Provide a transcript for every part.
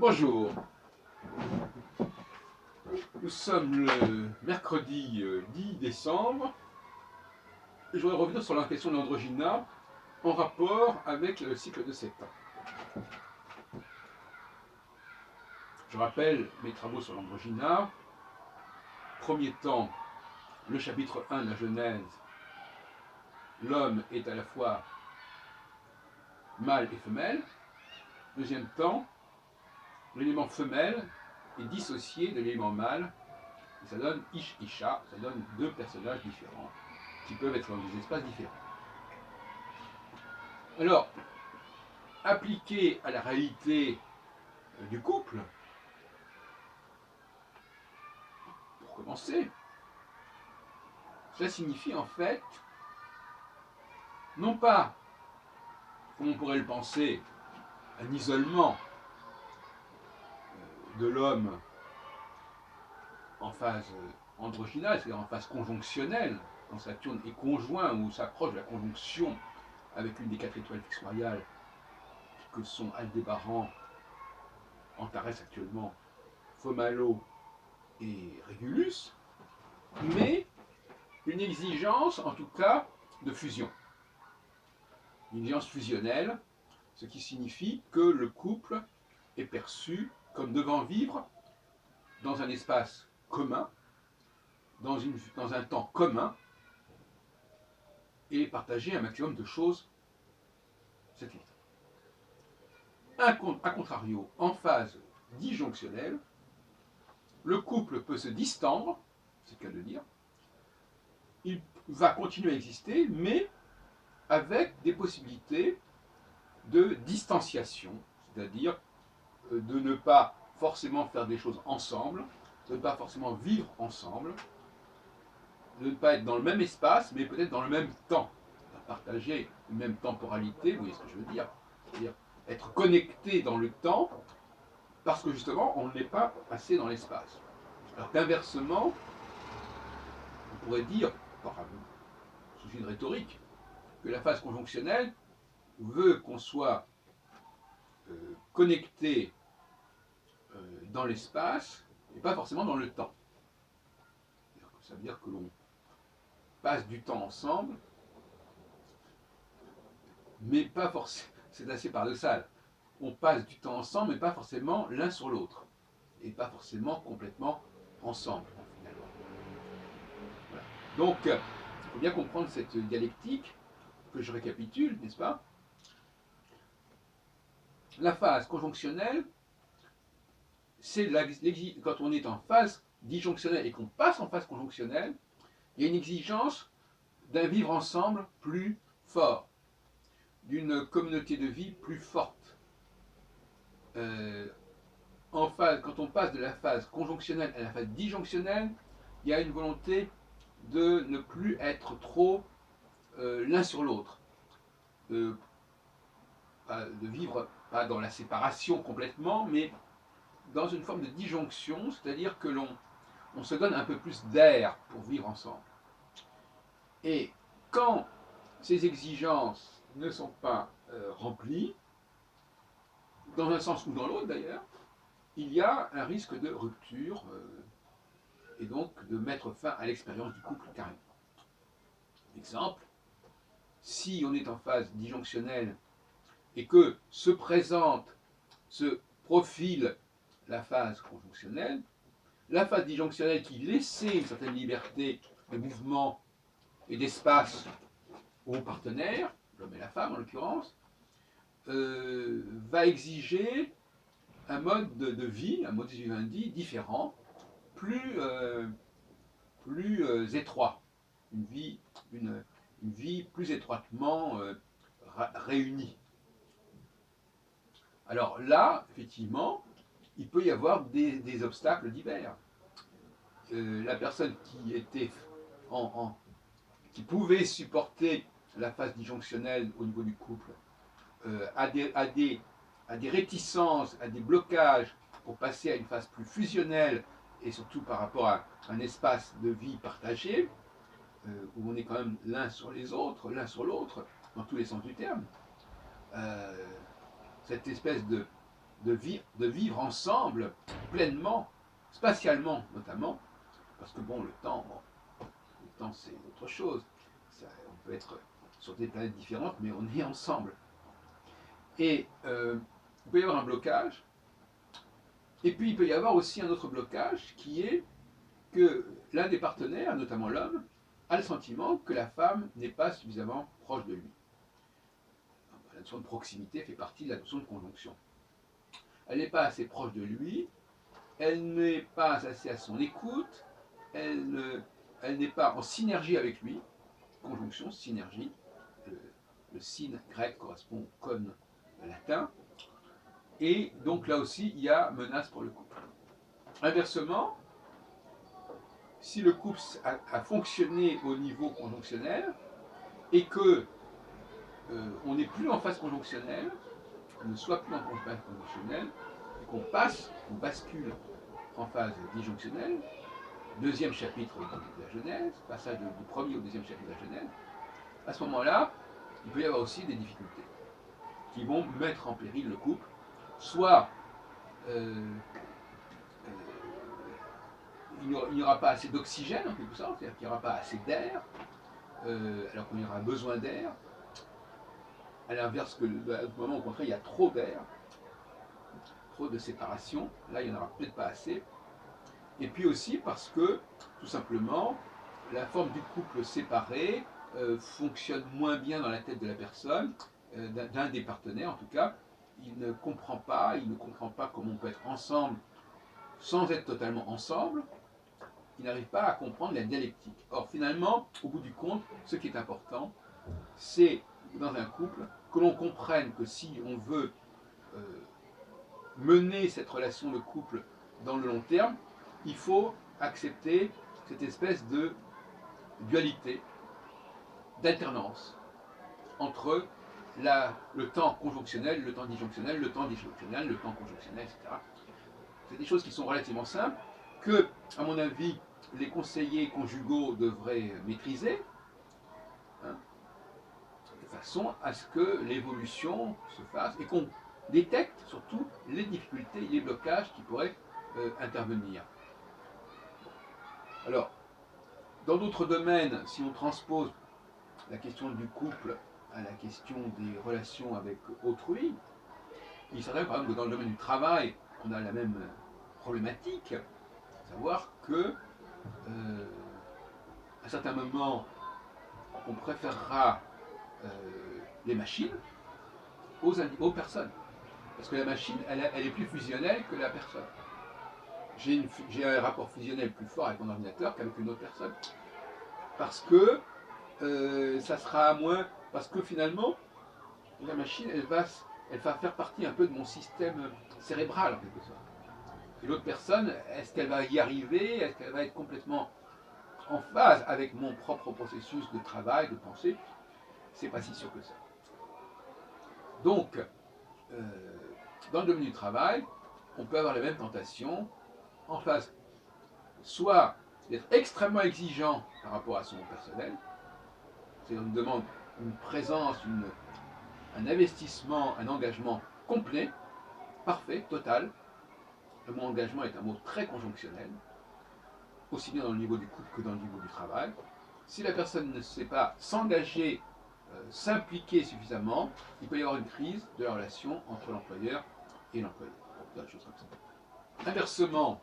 Bonjour, nous sommes le mercredi 10 décembre et je voudrais revenir sur la question de l'androgyna en rapport avec le cycle de 7 ans. Je rappelle mes travaux sur l'androgyna. Premier temps, le chapitre 1 de la Genèse, l'homme est à la fois mâle et femelle. Deuxième temps, l'élément femelle est dissocié de l'élément mâle et ça donne Ish-Isha, ça donne deux personnages différents qui peuvent être dans des espaces différents. Alors, appliqué à la réalité du couple, pour commencer, cela signifie en fait, non pas, comme on pourrait le penser, un isolement de l'homme en phase androgynale, c'est-à-dire en phase conjonctionnelle, quand Saturne est conjoint ou s'approche de la conjonction avec une des quatre étoiles fixes royales que sont Aldébaran, Antares actuellement, Fomalo et Régulus, mais une exigence en tout cas de fusion, une exigence fusionnelle, ce qui signifie que le couple est perçu comme devant vivre dans un espace commun, dans un temps commun, et partager un maximum de choses satellites. A contrario, en phase disjonctionnelle, le couple peut se distendre, c'est le cas de dire, il va continuer à exister, mais avec des possibilités de distanciation, c'est-à-dire de ne pas forcément faire des choses ensemble, de ne pas forcément vivre ensemble, de ne pas être dans le même espace, mais peut-être dans le même temps, partager une même temporalité, vous voyez ce que je veux dire, c'est-à-dire être connecté dans le temps, parce que justement, on n'est pas passé dans l'espace. Alors qu'inversement, on pourrait dire, par un souci de rhétorique, que la phase conjonctionnelle veut qu'on soit connecté dans l'espace, et pas forcément dans le temps. Ça veut dire que l'on passe du temps ensemble, mais pas forcément, c'est assez paradoxal, on passe du temps ensemble, mais pas forcément l'un sur l'autre, et pas forcément complètement ensemble, finalement. Voilà. Donc, il faut bien comprendre cette dialectique, que je récapitule, n'est-ce pas? La phase conjonctionnelle, c'est quand on est en phase disjonctionnelle et qu'on passe en phase conjonctionnelle, il y a une exigence d'un vivre ensemble plus fort, d'une communauté de vie plus forte. Quand on passe de la phase conjonctionnelle à la phase disjonctionnelle, il y a une volonté de ne plus être trop l'un sur l'autre, de vivre pas dans la séparation complètement, mais dans une forme de disjonction, c'est-à-dire que on se donne un peu plus d'air pour vivre ensemble. Et quand ces exigences ne sont pas remplies, dans un sens ou dans l'autre d'ailleurs, il y a un risque de rupture et donc de mettre fin à l'expérience du couple carrément. Exemple, si on est en phase disjonctionnelle et que se présente, se profile la phase conjonctionnelle, la phase disjonctionnelle qui laissait une certaine liberté de mouvement et d'espace aux partenaires, l'homme et la femme en l'occurrence, va exiger un mode de vie, un mode de vivendi différent, plus étroit, une vie, une, une vie plus étroitement réunie. Alors là, effectivement, il peut y avoir des obstacles divers. La personne qui était qui pouvait supporter la phase disjonctionnelle au niveau du couple a des réticences, a des blocages pour passer à une phase plus fusionnelle et surtout par rapport à un espace de vie partagé, où on est quand même l'un sur les autres, l'un sur l'autre, dans tous les sens du terme. Cette espèce de vivre ensemble pleinement, spatialement notamment, parce que bon, le temps c'est autre chose. On peut être sur des planètes différentes, mais on est ensemble. Et il peut y avoir un blocage, et puis il peut y avoir aussi un autre blocage qui est que l'un des partenaires, notamment l'homme, a le sentiment que la femme n'est pas suffisamment proche de lui. La notion de proximité fait partie de la notion de conjonction. Elle n'est pas assez proche de lui, elle n'est pas assez à son écoute, elle n'est pas en synergie avec lui. Conjonction, synergie. Le, le syn grec correspond au con latin. Et donc là aussi, il y a menace pour le couple. Inversement, si le couple a fonctionné au niveau conjonctionnel et que on n'est plus en phase conjonctionnelle, on ne soit plus en phase conjonctionnelle, et on bascule en phase disjonctionnelle, deuxième chapitre de la Genèse, passage du premier au deuxième chapitre de la Genèse, à ce moment-là, il peut y avoir aussi des difficultés qui vont mettre en péril le couple, soit euh, euh, il n'y aura pas assez d'oxygène en quelque sorte, c'est-à-dire qu'il n'y aura pas assez d'air, alors qu'il y aura besoin d'air, à l'inverse que au moment au contraire il y a trop d'air, trop de séparation, là il n'y en aura peut-être pas assez, et puis aussi parce que tout simplement la forme du couple séparé fonctionne moins bien dans la tête de la personne, d'un des partenaires en tout cas, il ne comprend pas comment on peut être ensemble sans être totalement ensemble, il n'arrive pas à comprendre la dialectique. Or finalement, au bout du compte, ce qui est important, c'est dans un couple que l'on comprenne que si on veut euh, mener cette relation de couple dans le long terme, il faut accepter cette espèce de dualité, d'alternance entre le temps conjonctionnel, le temps disjonctionnel, le temps disjonctionnel, le temps conjonctionnel, etc. C'est des choses qui sont relativement simples, que, à mon avis, les conseillers conjugaux devraient maîtriser, hein, de façon à ce que l'évolution se fasse et qu'on détecte surtout les difficultés, les blocages qui pourraient intervenir. Alors, dans d'autres domaines, si on transpose la question du couple à la question des relations avec autrui, il serait par exemple que dans le domaine du travail, on a la même problématique, à savoir que à un certain moment, on préférera les machines aux personnes. Parce que la machine, elle est plus fusionnelle que la personne. J'ai un rapport fusionnel plus fort avec mon ordinateur qu'avec une autre personne. Parce que ça sera moins. Parce que finalement, la machine, elle va faire partie un peu de mon système cérébral, en quelque sorte. Et l'autre personne, est-ce qu'elle va y arriver? Est-ce qu'elle va être complètement en phase avec mon propre processus de travail, de pensée? C'est pas si sûr que ça. Donc, euh, dans le domaine du travail, on peut avoir les mêmes tentations en phase soit d'être extrêmement exigeant par rapport à son personnel, c'est-à-dire on demande une présence, un investissement, un engagement complet, parfait, total. Le mot engagement est un mot très conjonctionnel, aussi bien dans le niveau du couple que dans le niveau du travail. Si la personne ne sait pas s'engager, s'impliquer suffisamment, il peut y avoir une crise de la relation entre l'employeur et l'employé. Des choses comme ça. Inversement,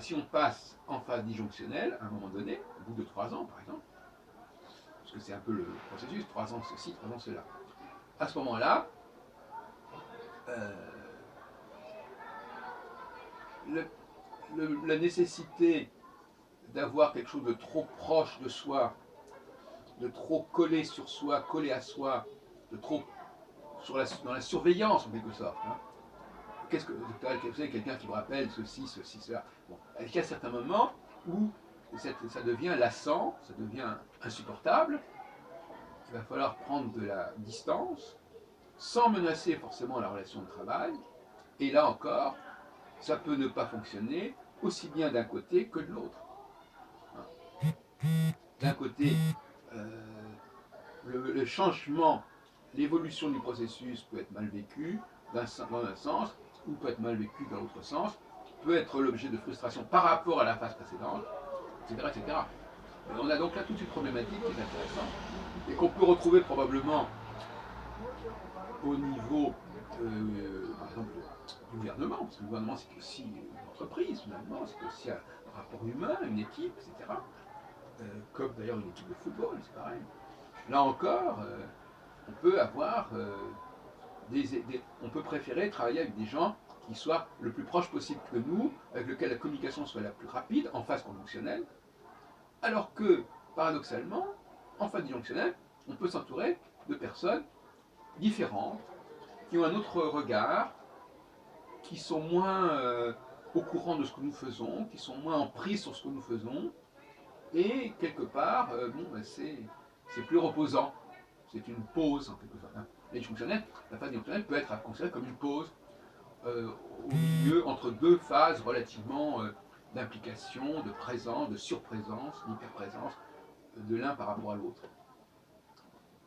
si on passe en phase disjonctionnelle, à un moment donné, au bout de 3 ans par exemple, parce que c'est un peu le processus, 3 ans ceci, 3 ans cela, à ce moment-là, euh, la nécessité d'avoir quelque chose de trop proche de soi, de trop collé sur soi, collé à soi, de trop dans la surveillance en quelque sorte. Hein. Qu'est-ce que vous savez, quelqu'un qui vous rappelle ceci, cela. Bon, il y a certains moments où ça devient lassant, ça devient insupportable. Il va falloir prendre de la distance, sans menacer forcément la relation de travail. Et là encore, ça peut ne pas fonctionner aussi bien d'un côté que de l'autre. D'un côté, le changement, l'évolution du processus peut être mal vécu, dans un sens, ou peut être mal vécu dans l'autre sens, peut être l'objet de frustration par rapport à la phase précédente, etc. etc. On a donc là toute une problématique qui est intéressante et qu'on peut retrouver probablement au niveau, par exemple, du gouvernement, parce que le gouvernement c'est aussi une entreprise, finalement, c'est aussi un rapport humain, une équipe, etc. Comme d'ailleurs une équipe de football, c'est pareil. Là encore, on peut avoir on peut préférer travailler avec des gens qui soient le plus proches possible que nous, avec lesquels la communication soit la plus rapide, en phase conjonctionnelle, alors que, paradoxalement, en phase disjonctionnelle, on peut s'entourer de personnes différentes, qui ont un autre regard, qui sont moins au courant de ce que nous faisons, qui sont moins en prise sur ce que nous faisons, et quelque part, c'est plus reposant. C'est une pause en quelque sorte. La phase disjonctionnelle peut être considérée comme une pause au milieu entre deux phases relativement d'implication, de présence, de surprésence, d'hyperprésence de l'un par rapport à l'autre.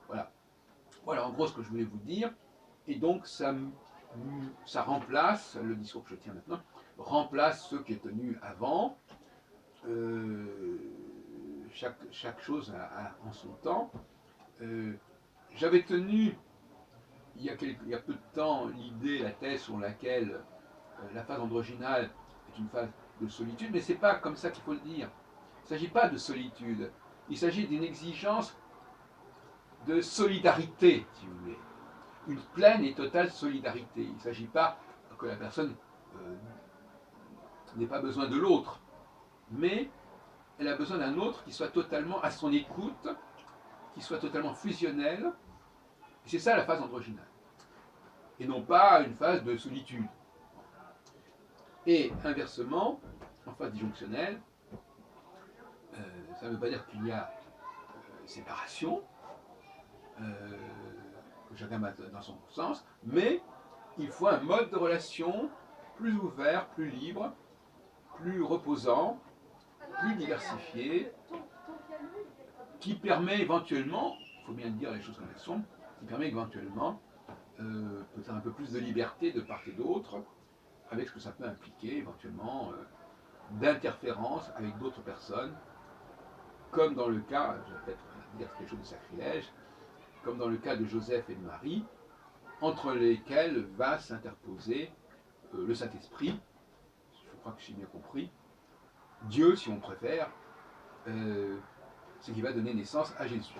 Voilà. Voilà en gros ce que je voulais vous dire. Et donc ça remplace, le discours que je tiens maintenant, remplace ce qui est tenu avant. Chaque chose en son temps. J'avais tenu il y a peu de temps l'idée, la thèse sur laquelle la phase androgynale est une phase de solitude, mais c'est pas comme ça qu'il faut le dire. Il ne s'agit pas de solitude, il s'agit d'une exigence de solidarité, si vous voulez. Une pleine et totale solidarité. Il ne s'agit pas que la personne n'ait pas besoin de l'autre, mais elle a besoin d'un autre qui soit totalement à son écoute, qui soit totalement fusionnel. Et c'est ça la phase androgynale. Et non pas une phase de solitude. Et inversement, en phase disjonctionnelle, ça ne veut pas dire qu'il y a séparation, que chacun va dans son sens, mais il faut un mode de relation plus ouvert, plus libre, plus reposant, plus diversifié, qui permet éventuellement, il faut bien dire les choses comme elles sont, qui permet éventuellement peut-être un peu plus de liberté de part et d'autre, avec ce que ça peut impliquer éventuellement d'interférence avec d'autres personnes, comme dans le cas, je vais peut-être dire quelque chose de sacrilège, comme dans le cas de Joseph et de Marie, entre lesquels va s'interposer le Saint-Esprit, je crois que j'ai bien compris, Dieu si on préfère, ce qui va donner naissance à Jésus.